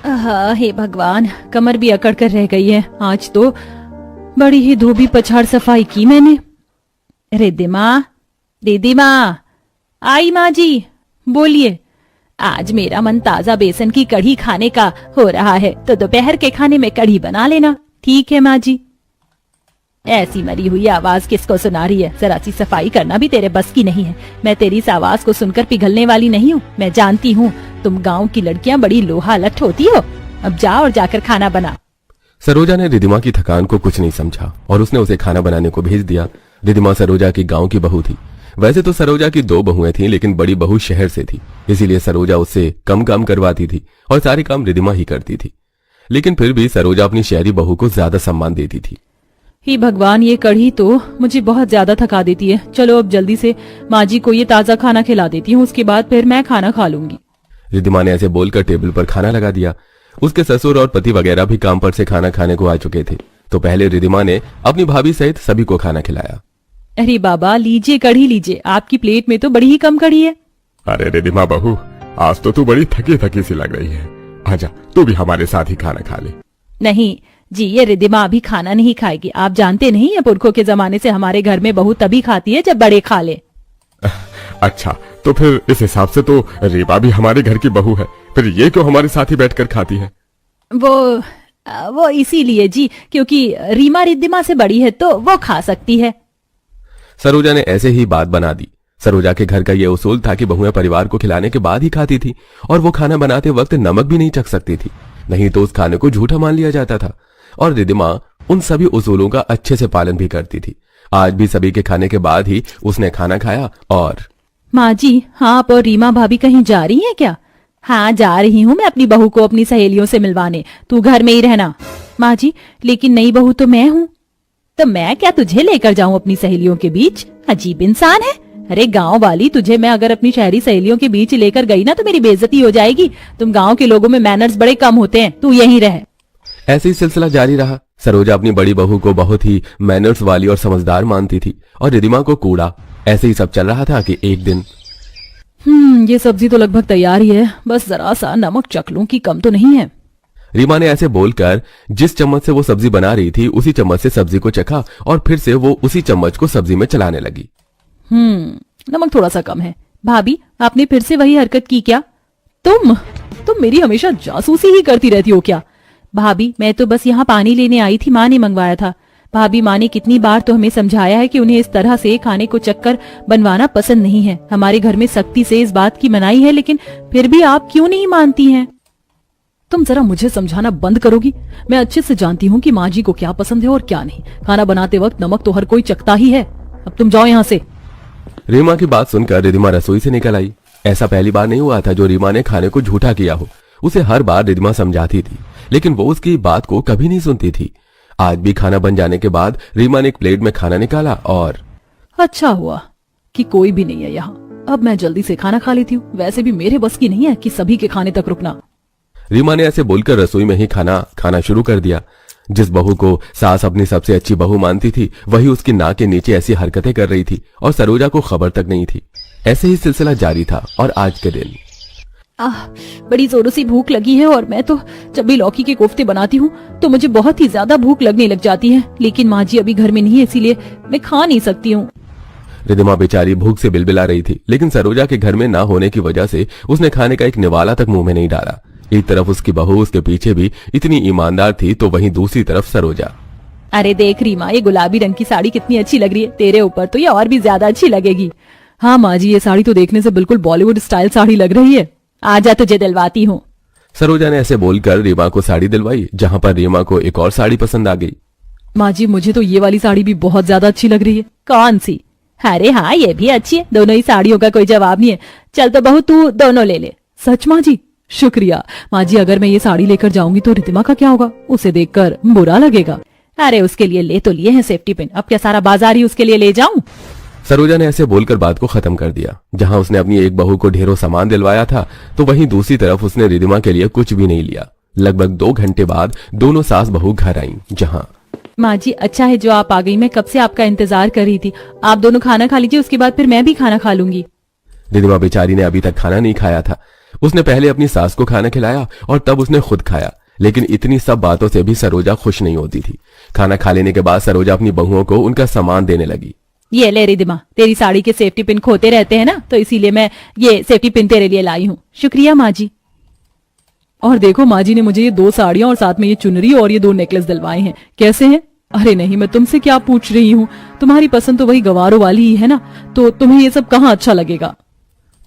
हे भगवान, कमर भी अकड़ कर रह गई है। आज तो बड़ी ही धोबी पछाड़ सफाई की मैंने। रिद्धिमा, आई माँ जी, बोलिए। आज मेरा मन ताजा बेसन की कढ़ी खाने का हो रहा है, तो दोपहर के खाने में कढ़ी बना लेना। ठीक है माँ जी। ऐसी मरी हुई आवाज किसको सुना रही है? जरा सी सफाई करना भी तेरे बस की नहीं है। मैं तेरी इस आवाज को सुनकर पिघलने वाली नहीं हूँ। मैं जानती हूँ तुम गांव की लड़कियां बड़ी लोहा लठ होती हो। अब जाओ और जाकर खाना बना। सरोजा ने रिद्धिमा की थकान को कुछ नहीं समझा और उसने उसे खाना बनाने को भेज दिया। रिद्धिमा सरोजा की गांव की बहू थी। वैसे तो सरोजा की 2 बहुएं थीं, लेकिन बड़ी बहू शहर से थी, इसीलिए सरोजा उससे कम काम करवाती थी और सारे काम रिद्धिमा ही करती थी। लेकिन फिर भी सरोजा अपनी शहरी बहू को ज्यादा सम्मान देती थी। ही भगवान, ये कढ़ी तो मुझे बहुत ज्यादा थका देती है। चलो अब जल्दी से माँ जी को ये ताजा खाना खिला देती हूँ, उसके बाद फिर मैं खाना खा लूंगी। रिद्धिमा ने ऐसे बोलकर टेबल पर खाना लगा दिया। उसके ससुर और पति वगैरह भी काम पर से खाना खाने को आ चुके थे, तो पहले रिद्धिमा ने अपनी भाभी सहित सभी को खाना खिलाया। अरे बाबा, लीजिए कढ़ी लीजिए, आपकी प्लेट में तो बड़ी ही कम कढ़ी है। अरे रिद्धिमा बहू, आज तो तू बड़ी थकी थकी सी लग रही है। आजा, तू भी हमारे साथ ही खाना खा ले। नहीं जी, ये रिद्धिमा अभी खाना नहीं खाएगी। आप जानते नहीं, ये पुरखों के जमाने से हमारे घर में बहू तभी खाती है जब बड़े खा ले। अच्छा, तो फिर इस हिसाब से तो रीमा भी हमारे घर की बहू है, फिर ये क्यों हमारे साथ ही बैठकर खाती है? वो इसीलिए जी, क्योंकि रीमा रिद्धिमा से बड़ी है तो वो खा सकती है। सरोजा ने ऐसे ही बात बना दी। सरोजा के घर का ये उसूल था कि बहुएं परिवार को खिलाने के बाद ही खाती थी और वो खाना बनाते वक्त नमक भी नहीं चख सकती थी, नहीं तो उस खाने को झूठा मान लिया जाता था। और रिद्धिमा उन सभी उसूलों का अच्छे से पालन भी करती थी। आज भी सभी के खाने के बाद ही उसने खाना खाया। और माँ जी, हाँ, आप और रीमा भाभी कहीं जा रही हैं क्या? हाँ, जा रही हूँ मैं अपनी बहू को अपनी सहेलियों से मिलवाने। तू घर में ही रहना। माँ जी, लेकिन नई बहू तो मैं हूँ। तो मैं क्या तुझे लेकर जाऊँ अपनी सहेलियों के बीच? अजीब इंसान है। अरे गांव वाली, तुझे मैं अगर अपनी शहरी सहेलियों के बीच लेकर गई ना तो मेरी बेइज्जती हो जाएगी। तुम गांव के लोगों में मैनर्स बड़े कम होते हैं, तू यहीं रह। ऐसे ही सिलसिला जारी रहा। सरोजा अपनी बड़ी बहू को बहुत ही मैनर्स वाली और समझदार मानती थी और रिद्धिमा को कूड़ा। ऐसे ही सब चल रहा था कि एक दिन, ये सब्जी तो लगभग तैयार ही है, बस जरा सा नमक चख लूं कि कम तो नहीं है। रीमा ने ऐसे बोलकर जिस चम्मच से वो सब्जी बना रही थी उसी चम्मच से सब्जी को चखा और फिर से वो उसी चम्मच को सब्जी में चलाने लगी। नमक थोड़ा सा कम है। भाभी, आपने फिर से वही हरकत की क्या? तुम मेरी हमेशा जासूसी ही करती रहती हो क्या? भाभी, मैं तो बस यहाँ पानी लेने आई थी, माँ ने मंगवाया था। भाभी, माँ ने कितनी बार तो हमें समझाया है कि उन्हें इस तरह से खाने को चक्कर बनवाना पसंद नहीं है। हमारे घर में सख्ती से इस बात की मनाही है, लेकिन फिर भी आप क्यों नहीं मानती हैं? तुम जरा मुझे समझाना बंद करोगी? मैं अच्छे से जानती हूँ कि माँ जी को क्या पसंद है और क्या नहीं। खाना बनाते वक्त नमक तो हर कोई चखता ही है। अब तुम जाओ यहाँ से। रीमा की बात सुनकर रिद्धिमा रसोई से निकल आई। ऐसा पहली बार नहीं हुआ था जो रीमा ने खाने को झूठा किया हो। उसे हर बार रिद्धिमा समझाती थी, लेकिन वो उसकी बात को कभी नहीं सुनती थी। आज भी खाना बन जाने के बाद रीमा ने एक प्लेट में खाना निकाला और अच्छा हुआ कि कोई भी नहीं है यहाँ। अब मैं जल्दी से खाना खा लेती हूँ। वैसे भी मेरे बस की नहीं है कि सभी के खाने तक रुकना। रीमा ने ऐसे बोलकर रसोई में ही खाना शुरू कर दिया। जिस बहू को सास अपनी सबसे अच्छी बहू मानती थी, वही उसकी नाक के नीचे ऐसी हरकतें कर रही थी और सरोजा को खबर तक नहीं थी। ऐसे ही सिलसिला जारी था और आज के दिन बड़ी जोरों से भूख लगी है और मैं तो जब भी लौकी के कोफ्ते बनाती हूँ तो मुझे बहुत ही ज्यादा भूख लगने लग जाती है। लेकिन माँ जी अभी घर में नहीं है, इसीलिए मैं खा नहीं सकती हूँ। रिद्धिमा बेचारी भूख से बिलबिला रही थी, लेकिन सरोजा के घर में ना होने की वजह से उसने खाने का एक निवाला तक मुंह में नहीं डाला। एक तरफ उसकी बहू उसके पीछे भी इतनी ईमानदार थी, तो वहीं दूसरी तरफ सरोजा। अरे देख रीमा, ये गुलाबी रंग की साड़ी कितनी अच्छी लग रही है। तेरे ऊपर तो ये और भी ज्यादा अच्छी लगेगी। हाँ माँ जी, ये साड़ी तो देखने से बिल्कुल बॉलीवुड स्टाइल साड़ी लग रही है। आजा, तुझे दिलवाती हूँ। सरोजा ने ऐसे बोलकर रीमा को साड़ी दिलवाई, जहाँ पर रीमा को एक और साड़ी पसंद आ गई। माँ जी, मुझे तो ये वाली साड़ी भी बहुत ज्यादा अच्छी लग रही है। कौन सी? अरे हाँ, ये भी अच्छी है। दोनों ही साड़ियों का कोई जवाब नहीं है। चल तो बहू, तू दोनों ले ले। सच माँ जी? शुक्रिया। माँ जी, अगर मैं ये साड़ी लेकर जाऊंगी तो रिद्धिमा का क्या होगा? उसे देखकर बुरा लगेगा। अरे उसके लिए ले तो लिए हैं सेफ्टी पिन, अब क्या सारा बाजार ही उसके लिए ले जाऊं? सरोजा ने ऐसे बोलकर बात को खत्म कर दिया। जहां उसने अपनी एक बहू को ढेरों सामान दिलवाया था, तो वहीं दूसरी तरफ उसने रिद्धिमा के लिए कुछ भी नहीं लिया। लगभग 2 घंटे बाद दोनों सास बहू घर आईं। जहां माँ जी, अच्छा है जो आप आ गई। मैं कब से आपका इंतजार कर रही थी। आप दोनों खाना खा लीजिए, उसके बाद फिर मैं भी खाना खा लूंगी। रिद्धिमा बेचारी ने अभी तक खाना नहीं खाया था। उसने पहले अपनी सास को खाना खिलाया और तब उसने खुद खाया, लेकिन इतनी सब बातों से भी सरोजा खुश नहीं होती थी। खाना खा लेने के बाद सरोजा अपनी बहुओं को उनका सामान देने लगी। ये ले रिदिमा, तेरी साड़ी के सेफ्टी पिन खोते रहते हैं ना, तो इसीलिए मैं ये सेफ्टी पिन तेरे लिए लाई हूँ। शुक्रिया माँ जी। और देखो माँ जी ने मुझे ये 2 साड़ियां और साथ में ये चुनरी और ये 2 नेकलेस दिलवाए हैं। कैसे हैं? अरे नहीं, मैं तुमसे क्या पूछ रही हूँ, तुम्हारी पसंद तो वही गवारों वाली ही है ना, तो तुम्हें ये सब कहाँ अच्छा लगेगा।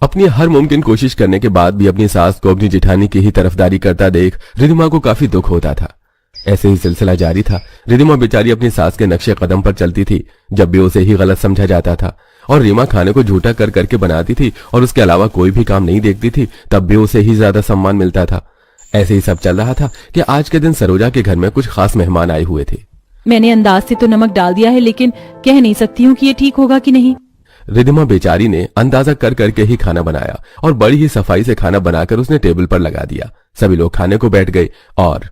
अपनी हर मुमकिन कोशिश करने के बाद भी अपनी सास को अपनी जिठानी की ही तरफदारी करता देख रिदिमा को काफी दुख होता था। ऐसे ही सिलसिला जारी था। रिदिमा बेचारी अपनी सास के नक्शे कदम पर चलती थी। जब भी उसे ही गलत समझा जाता था और रीमा खाने को झूठा कर करके बनाती थी और उसके अलावा कोई भी काम नहीं देखती थी, तब भी उसे ही ज्यादा सम्मान मिलता था। ऐसे ही सब चल रहा था कि आज के दिन सरोजा के घर में कुछ खास मेहमान आए हुए थे। मैंने अंदाज से तो नमक डाल दिया है, लेकिन कह नहीं सकती हूँ कि ये ठीक होगा कि नहीं। रिदिमा बेचारी ने अंदाजा कर करके ही खाना बनाया और बड़ी ही सफाई से खाना बनाकर उसने टेबल पर लगा दिया। सभी लोग खाने को बैठ गए और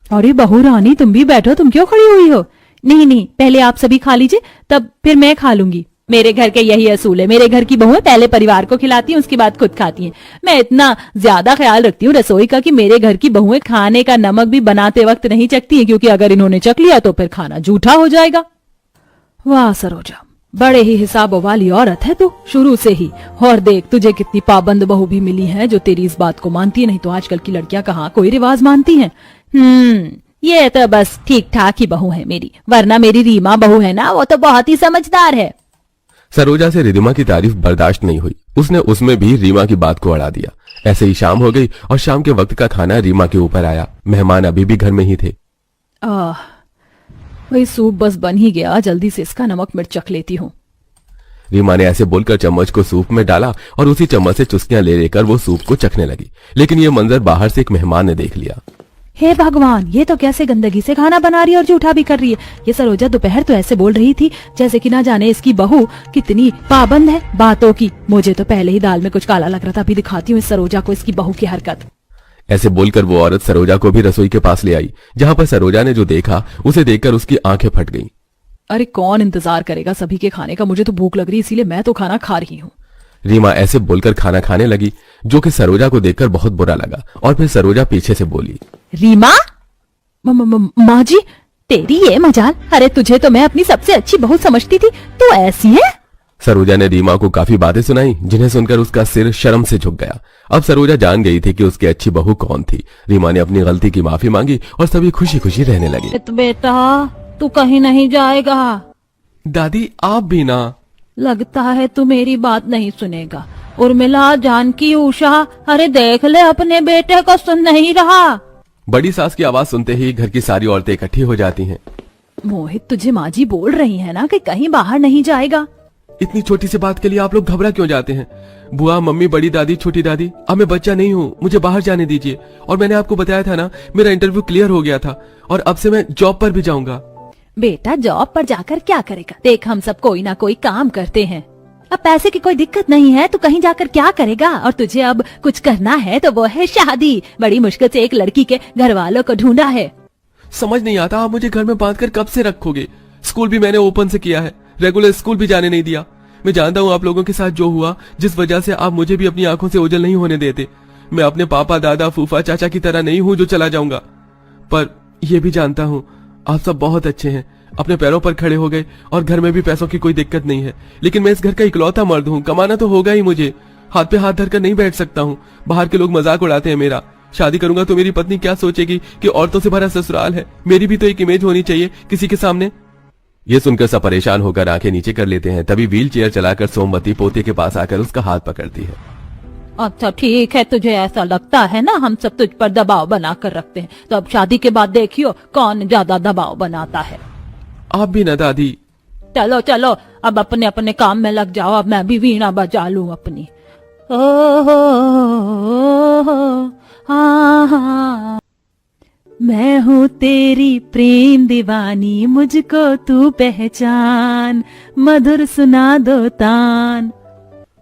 अरे बहू रानी, तुम भी बैठो, तुम क्यों खड़ी हुई हो? नहीं नहीं, पहले आप सभी खा लीजिए, तब फिर मैं खा लूंगी। मेरे घर के यही असूल है। मेरे घर की बहुएं पहले परिवार को खिलाती हैं, उसके बाद खुद खाती हैं। मैं इतना ज्यादा ख्याल रखती हूँ रसोई का कि मेरे घर की बहुएं खाने का नमक भी बनाते वक्त नहीं चखती हैं, क्योंकि अगर इन्होंने चख लिया तो फिर खाना झूठा हो जाएगा। वाह सरोजा, बड़े ही हिसाबों वाली औरत है तू शुरू से ही। और देख, तुझे कितनी पाबंद बहू भी मिली है जो तेरी इस बात को मानती है। नहीं तो आजकल की लड़कियां कहाँ कोई रिवाज मानती हैं। ये तो बस ठीक ठाक ही बहू है मेरी, वरना मेरी रीमा बहू है ना, वो तो बहुत ही समझदार है। सरोजा से रिदिमा की तारीफ बर्दाश्त नहीं हुई। उसने उसमें भी रीमा की बात को अड़ा दिया। ऐसे ही शाम हो गई और शाम के वक्त का खाना रीमा के ऊपर आया। मेहमान अभी भी घर में ही थे। वही सूप बस बन ही गया, जल्दी से इसका नमक मिर्च चख लेती हूँ। रीमा ने ऐसे बोलकर चम्मच को सूप में डाला और उसी चम्मच से चुस्कियां ले लेकर वो सूप को चखने लगी। लेकिन ये मंजर बाहर से एक मेहमान ने देख लिया। हे भगवान, ये तो कैसे गंदगी से खाना बना रही है और झूठा भी कर रही है। ये सरोजा दोपहर तो ऐसे बोल रही थी जैसे कि ना जाने इसकी बहू कितनी पाबंद है बातों की। मुझे तो पहले ही दाल में कुछ काला लग रहा था। अभी दिखाती हूँ इस सरोजा को इसकी बहू की हरकत। ऐसे बोलकर वो औरत सरोजा को भी रसोई के पास ले आई, जहां पर सरोजा ने जो देखा उसे देखकर उसकी आंखें फट गईं। अरे कौन इंतजार करेगा सभी के खाने का, मुझे तो भूख लग रही है, इसीलिए मैं तो खाना खा रही हूँ। रीमा ऐसे बोलकर खाना खाने लगी, जो कि सरोजा को देखकर बहुत बुरा लगा। और फिर सरोजा पीछे से बोली, रीमा, माँ जी, तेरी ये मजाल। अरे तुझे तो मैं अपनी सबसे अच्छी बहू समझती थी, तू ऐसी है। सरोजा ने रीमा को काफी बातें सुनाई, जिन्हें सुनकर उसका सिर शर्म से झुक गया। अब सरोजा जान गई थी कि उसकी अच्छी बहू कौन थी। रीमा ने अपनी गलती की माफी मांगी और सभी खुशी खुशी रहने लगे। बेटा, तू कहीं नहीं जाएगा। दादी आप भी ना। लगता है तू मेरी बात नहीं सुनेगा। उर्मिला, जानकी, उषा, अरे देख ले, अपने बेटे को सुन नहीं रहा। बड़ी सास की आवाज सुनते ही घर की सारी औरतें इकट्ठी हो जाती हैं। मोहित, तुझे माँ जी बोल रही है ना कि कहीं बाहर नहीं जाएगा। इतनी छोटी सी बात के लिए आप लोग घबरा क्यों जाते हैं? बुआ, मम्मी, बड़ी दादी, छोटी दादी, अब मैं बच्चा नहीं हूँ, मुझे बाहर जाने दीजिए। और मैंने आपको बताया था ना, मेरा इंटरव्यू क्लियर हो गया था और अब से मैं जॉब पर भी जाऊंगा। बेटा, जॉब पर जाकर क्या करेगा? देख, हम सब कोई ना कोई काम करते हैं। अब पैसे की कोई दिक्कत नहीं है, तू कहीं जाकर क्या करेगा? और तुझे अब कुछ करना है तो वो है शादी। बड़ी मुश्किल से एक लड़की के घर वालों को ढूंढा है। समझ नहीं आता, आप मुझे घर में बांध कर कब से रखोगे? स्कूल भी मैंने ओपन से किया है, रेगुलर स्कूल भी जाने नहीं दिया। मैं जानता हूँ आप लोगों के साथ जो हुआ, जिस वजह से आप मुझे भी अपनी आंखों से ओझल नहीं होने देते। मैं अपने पापा, दादा, फूफा, चाचा की तरह नहीं हूँ जो चला जाऊंगा। पर यह भी जानता हूँ आप सब बहुत अच्छे हैं, अपने पैरों पर खड़े हो गए और घर में भी पैसों की कोई दिक्कत नहीं है। लेकिन मैं इस घर का इकलौता मर्द हूँ, कमाना तो होगा ही मुझे। हाथ पे हाथ धरकर नहीं बैठ सकता हूँ। बाहर के लोग मजाक उड़ाते हैं मेरा। शादी करूंगा तो मेरी पत्नी क्या सोचेगी कि औरतों से भरा ससुराल है। मेरी भी तो एक इमेज होनी चाहिए किसी के सामने। ये सुनकर सब परेशान होकर आंखें नीचे कर लेते हैं। तभी व्हील चेयर चलाकर सोमवती पोते के पास आकर उसका हाथ पकड़ती है। अच्छा ठीक है, तुझे ऐसा लगता है ना हम सब तुझ पर दबाव बनाकर रखते हैं, तो अब शादी के बाद देखियो कौन ज्यादा दबाव बनाता है। आप भी ना दादी। चलो चलो, अब अपने अपने काम में लग जाओ। अब मैं भी वीणा बजा लूं अपनी। ओ हाँ हाँ, मैं हूँ तेरी प्रेम दीवानी, मुझको तू पहचान, मधुर सुना दो तान।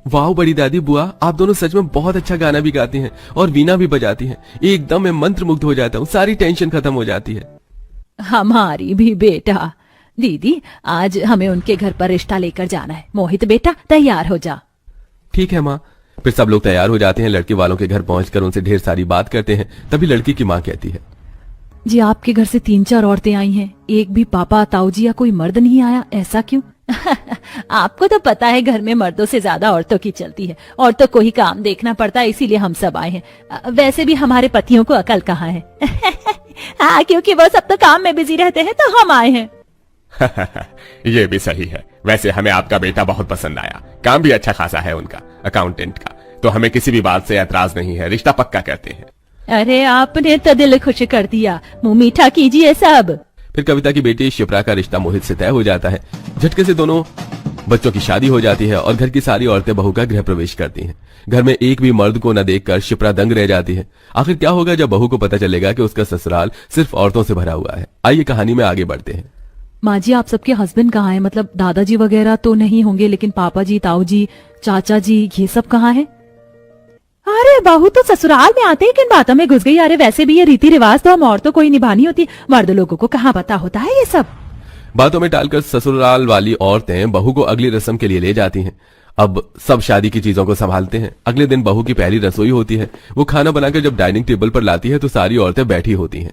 वाह बड़ी दादी, बुआ, आप दोनों सच में बहुत अच्छा गाना भी गाती हैं और वीणा भी बजाती हैं। एकदम मैं मंत्रमुग्ध हो जाता हूँ, सारी टेंशन खत्म हो जाती है। हमारी भी बेटा। दीदी, आज हमें उनके घर पर रिश्ता लेकर जाना है। मोहित बेटा, तैयार हो जा। ठीक है माँ, फिर सब लोग तैयार हो जाते हैं, लड़के वालों के घर पहुंचकर उनसे ढेर सारी बात करते हैं। तभी लड़की की माँ कहती है, जी आपके घर से 3-4 औरतें आई हैं, एक भी पापा ताऊजी या कोई मर्द नहीं आया, ऐसा क्यों? आपको तो पता है घर में मर्दों से ज्यादा औरतों की चलती है, औरतों को ही काम देखना पड़ता है, इसीलिए हम सब आए हैं। वैसे भी हमारे पतियों को अकल कहाँ है। हाँ, क्योंकि वो सब तो काम में बिजी रहते हैं, तो हम आए हैं। ये भी सही है। वैसे हमें आपका बेटा बहुत पसंद आया, काम भी अच्छा खासा है उनका, अकाउंटेंट का, तो हमें किसी भी बात से ऐतराज नहीं है, रिश्ता पक्का करते हैं। अरे आपने तो दिल खुश कर दिया, मुंह मीठा कीजिए सब। फिर कविता की बेटी शिप्रा का रिश्ता मोहित से तय हो जाता है। झटके से दोनों बच्चों की शादी हो जाती है और घर की सारी औरतें बहू का गृह प्रवेश करती हैं। घर में एक भी मर्द को न देखकर शिप्रा दंग रह जाती है। आखिर क्या होगा जब बहू को पता चलेगा कि उसका ससुराल सिर्फ औरतों से भरा हुआ है। आइए कहानी में आगे बढ़ते हैं। माँ जी, आप सबके हस्बैंड कहाँ हैं? मतलब दादाजी वगैरह तो नहीं होंगे, लेकिन पापा जी, ताऊ जी, चाचा जी, ये सब कहाँ हैं? अरे बहू तो ससुराल में आते ही किन बातों में घुस गई? अरे वैसे भी ये रीति रिवाज तो हम औरतों को ही निभानी होती, मर्द लोगों को कहाँ पता होता है ये सब। बातों में टालकर ससुराल वाली औरतें बहू को अगली रस्म के लिए ले जाती हैं। अब सब शादी की चीजों को संभालते हैं। अगले दिन बहू की पहली रसोई होती है। वो खाना बनाकर जब डाइनिंग टेबल पर लाती है तो सारी औरतें बैठी होती हैं।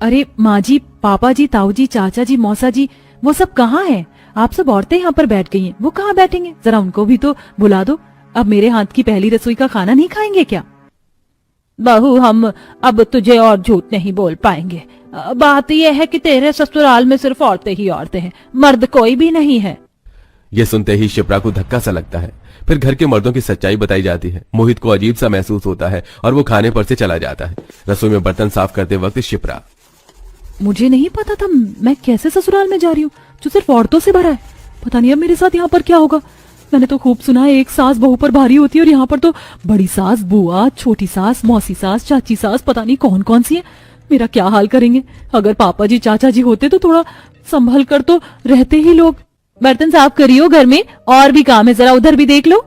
अरे माँ जी, पापा जी, ताऊ जी, चाचा जी, मौसा जी, वो सब कहाँ हैं? आप सब औरतें यहाँ पर बैठ गई हैं, वो कहाँ बैठेंगे? जरा उनको भी तो बुला दो। अब मेरे हाथ की पहली रसोई का खाना नहीं खाएंगे क्या? बहू, हम अब तुझे और झूठ नहीं बोल पाएंगे। बात यह है कि तेरे ससुराल में सिर्फ औरतें ही औरतें हैं, मर्द कोई भी नहीं है। ये सुनते ही शिप्रा को धक्का सा लगता है। फिर घर के मर्दों की सच्चाई बताई जाती है। मोहित को अजीब सा महसूस होता है और वो खाने पर से चला जाता है। रसोई में बर्तन साफ करते वक्त शिप्रा, मुझे नहीं पता था मैं कैसे ससुराल में जा रही हूँ जो सिर्फ औरतों से भरा है। पता नहीं अब मेरे साथ यहाँ पर क्या होगा। मैंने तो खूब सुना है एक सास बहू पर भारी होती है, और यहाँ पर तो बड़ी सास, बुआ, छोटी सास, मौसी सास, चाची सास, पता नहीं कौन कौन सी है। मेरा क्या हाल करेंगे? अगर पापा जी, चाचा जी होते तो थोड़ा संभल कर तो रहते ही लोग। बर्तन साफ करियो, घर में और भी काम है, जरा उधर भी देख लो।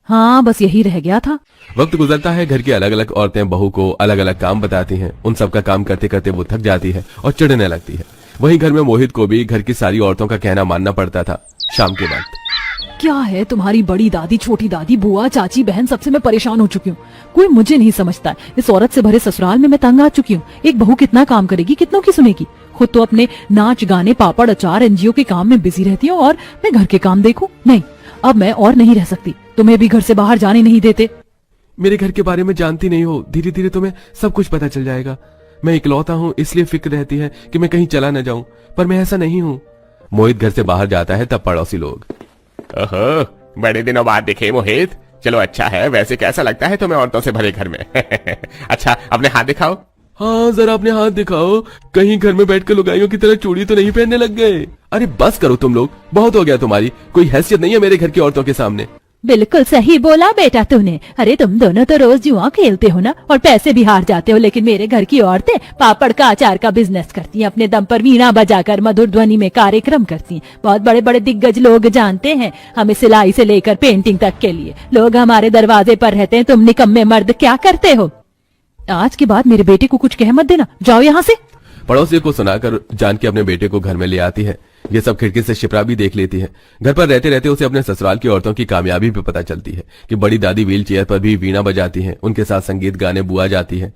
हाँ, बस यही रह गया था। वक्त गुजरता है। घर की अलग अलग औरतें बहू को अलग अलग काम बताती हैं। उन सब का काम करते करते वो थक जाती है और चिढ़ने लगती है। वहीं घर में मोहित को भी घर की सारी औरतों का कहना मानना पड़ता था। शाम के वक्त, क्या है तुम्हारी बड़ी दादी, छोटी दादी, बुआ, चाची, बहन, सबसे मैं परेशान हो चुकी हूँ। कोई मुझे नहीं समझता है। इस औरत से भरे ससुराल में मैं तंग आ चुकी हूँ। एक बहू कितना काम करेगी, कितनों की सुनेगी? खुद तो अपने नाच गाने, पापड़ अचार, एनजीओ के काम में बिजी रहती हूँ और मैं घर के काम देखूं? नहीं, अब मैं और नहीं रह सकती। तुम्हें भी घर से बाहर जाने नहीं देते। मेरे घर के बारे में जानती नहीं हो, धीरे धीरे तुम्हें सब कुछ पता चल जाएगा। मैं इकलौता हूँ, इसलिए फिक्र रहती है कि मैं कहीं चला न जाऊं, पर मैं ऐसा नहीं हूँ। मोहित घर से बाहर जाता है तब पड़ोसी लोग, ओहो, बड़े दिनों बाद दिखे मोहित। चलो अच्छा है। वैसे कैसा लगता है तुम्हें औरतों से भरे घर में? अच्छा, अपने हाथ दिखाओ। हाँ, जरा अपने हाथ दिखाओ। कहीं घर में बैठकर लुगाइयों की तरह चूड़ी तो नहीं पहनने लग गए? अरे बस करो तुम लोग, बहुत हो गया तुम्हारी। कोई हैसियत नहीं है मेरे घर की औरतों के सामने। बिल्कुल सही बोला बेटा तूने। अरे तुम दोनों तो रोज जुआ खेलते हो ना, और पैसे भी हार जाते हो, लेकिन मेरे घर की औरतें पापड़ का अचार का बिजनेस करती हैं, अपने दम पर वीणा बजाकर मधुर ध्वनि में कार्यक्रम करती हैं। बहुत बड़े बड़े दिग्गज लोग जानते हैं हमें, सिलाई से लेकर पेंटिंग तक के लिए। लोग हमारे दरवाजे पर रहते हैं। तुम निकम्मे मर्द क्या करते हो? आज के बाद मेरे बेटे को कुछ कह मत देना, जाओ यहाँ से। पड़ोसी को सुनाकर जानकी अपने बेटे को घर में ले आती है। ये सब खिड़की से शिप्रा भी देख लेती है। घर पर रहते रहते उसे अपने ससुराल की औरतों की कामयाबी भी पता चलती है कि बड़ी दादी व्हील चेयर पर भी वीणा बजाती हैं, उनके साथ संगीत गाने बुआ जाती है।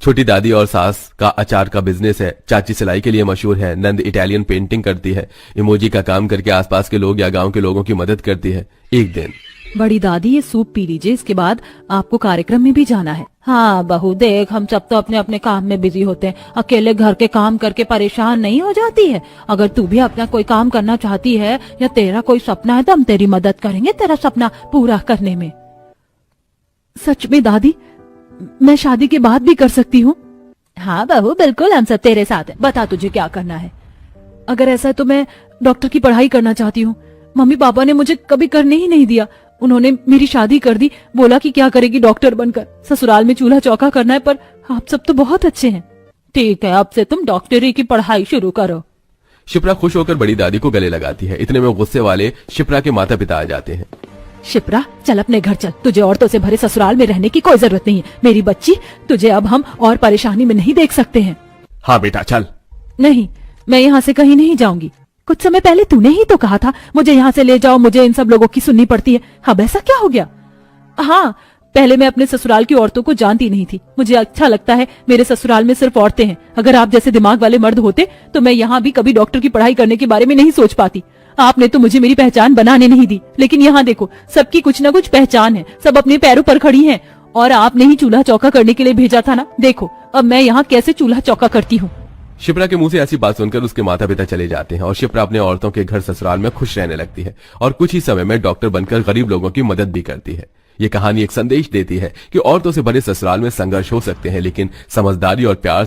छोटी दादी और सास का अचार का बिजनेस है। चाची सिलाई के लिए मशहूर है। नंद इटालियन पेंटिंग करती है। इमोजी का काम करके आसपास के लोग या गांव के लोगों की मदद करती है। एक दिन, बड़ी दादी ये सूप पी लीजिए, इसके बाद आपको कार्यक्रम में भी जाना है। हाँ बहू देख, हम सब तो अपने अपने काम में बिजी होते हैं, अकेले घर के काम करके परेशान नहीं हो जाती है। अगर तू भी अपना कोई काम करना चाहती है या तेरा कोई सपना है तो हम तेरी मदद करेंगे तेरा सपना पूरा करने में। सच में दादी, मैं शादी के बाद भी कर सकती हूँ? हाँ बहू बिल्कुल, हम सब तेरे साथ हैं। बता तुझे क्या करना है। अगर ऐसा है तो मैं डॉक्टर की पढ़ाई करना चाहती हूँ। मम्मी पापा ने मुझे कभी करने ही नहीं दिया। उन्होंने मेरी शादी कर दी, बोला कि क्या करेगी डॉक्टर बनकर, ससुराल में चूल्हा चौका करना है। पर आप सब तो बहुत अच्छे हैं। ठीक है, अब से तुम डॉक्टरी की पढ़ाई शुरू करो। शिप्रा खुश होकर बड़ी दादी को गले लगाती है। इतने में गुस्से वाले शिप्रा के माता पिता आ जाते हैं। शिप्रा चल अपने घर चल, तुझे औरतों से भरे ससुराल में रहने की कोई जरूरत नहीं है। मेरी बच्ची, तुझे अब हम और परेशानी में नहीं देख सकते हैं। हाँ बेटा चल। नहीं, मैं यहाँ से कहीं नहीं जाऊंगी। कुछ समय पहले तूने ही तो कहा था मुझे यहाँ से ले जाओ, मुझे इन सब लोगों की सुननी पड़ती है। अब ऐसा क्या हो गया? हाँ, पहले मैं अपने ससुराल की औरतों को जानती नहीं थी। मुझे अच्छा लगता है मेरे ससुराल में सिर्फ औरतें हैं। अगर आप जैसे दिमाग वाले मर्द होते तो मैं यहाँ भी कभी डॉक्टर की पढ़ाई करने के बारे में नहीं सोच पाती। आपने तो मुझे मेरी पहचान बनाने नहीं दी, लेकिन यहाँ देखो, सबकी कुछ न कुछ पहचान है, सब अपने पैरों पर खड़ी हैं। और आपने ही चूल्हा चौका करने के लिए भेजा था ना, देखो अब मैं यहाँ कैसे चूल्हा चौका करती हूँ। शिप्रा के मुंह से ऐसी बात सुनकर उसके माता पिता चले जाते हैं और शिप्रा अपने औरतों के घर ससुराल में खुश रहने लगती है और कुछ ही समय में डॉक्टर बनकर गरीब लोगों की मदद भी करती है। ये कहानी एक संदेश देती है कि औरतों से भरे ससुराल में संघर्ष हो सकते हैं, लेकिन समझदारी और प्यार